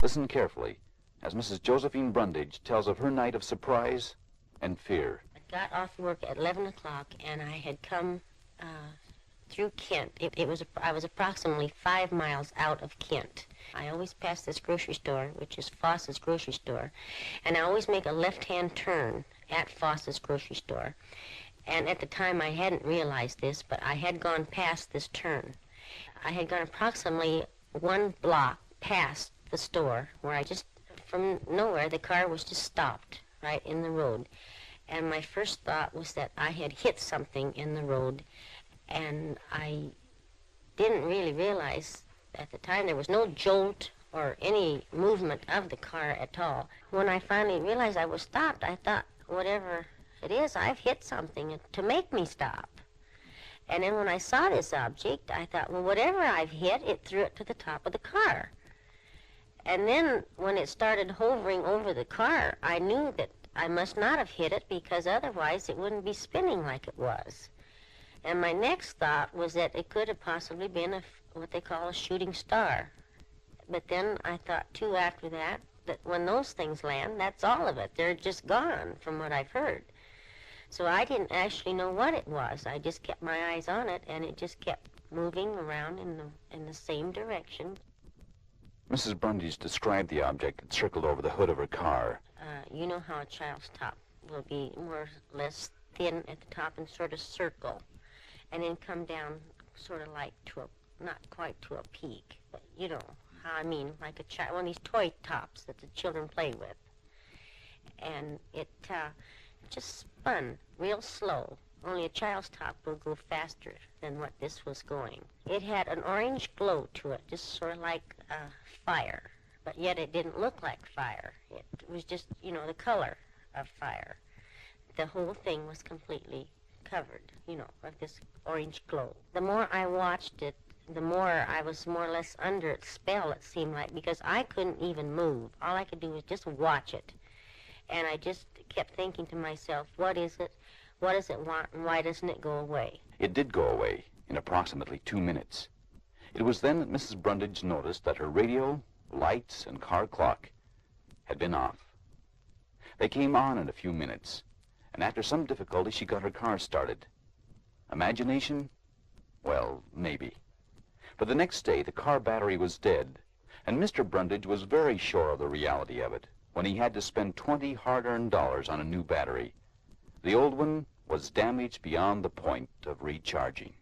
Listen carefully as Mrs. Josephine Brundage tells of her night of surprise and fear. I got off work at 11 o'clock, and I had come through Kent. I was approximately 5 miles out of Kent. I always pass this grocery store, which is Foss's grocery store, and I always make a left-hand turn at Foss's grocery store. And at the time I hadn't realized this, but I had gone past this turn. I had gone approximately 1 block past the store, where I just, from nowhere, the car was just stopped right in the road. And my first thought was that I had hit something in the road, and I didn't really realize at the time there was no jolt or any movement of the car at all. When I finally realized I was stopped, I thought, whatever it is, I've hit something to make me stop. And then when I saw this object, I thought, well, whatever I've hit, it threw it to the top of the car. And then when it started hovering over the car, I knew that I must not have hit it, because otherwise it wouldn't be spinning like it was. And my next thought was that it could have possibly been what they call a shooting star. But then I thought, too, after that when those things land, that's all of it. They're just gone, from what I've heard. So I didn't actually know what it was. I just kept my eyes on it, and it just kept moving around in the same direction. Mrs. Brundage described the object that circled over the hood of her car. You know how a child's top will be more or less thin at the top and sort of circle, and then come down sort of like to a, not quite to a peak, but you know how I mean, like a child, one of these toy tops that the children play with. And it just spun real slow. Only a child's top will go faster than what this was going. It had an orange glow to it, just sort of like fire, but yet it didn't look like fire. It was just, you know, the color of fire. The whole thing was completely covered, you know, with this orange glow. The more I watched it, the more I was more or less under its spell, it seemed like, because I couldn't even move. All I could do was just watch it. And I just kept thinking to myself, what is it? What does it want, and why doesn't it go away? It did go away in approximately 2 minutes. It was then that Mrs. Brundage noticed that her radio, lights, and car clock had been off. They came on in a few minutes, and after some difficulty, she got her car started. Imagination? Well, maybe. But the next day, the car battery was dead, and Mr. Brundage was very sure of the reality of it when he had to spend $20 hard-earned dollars on a new battery. The old one was damaged beyond the point of recharging.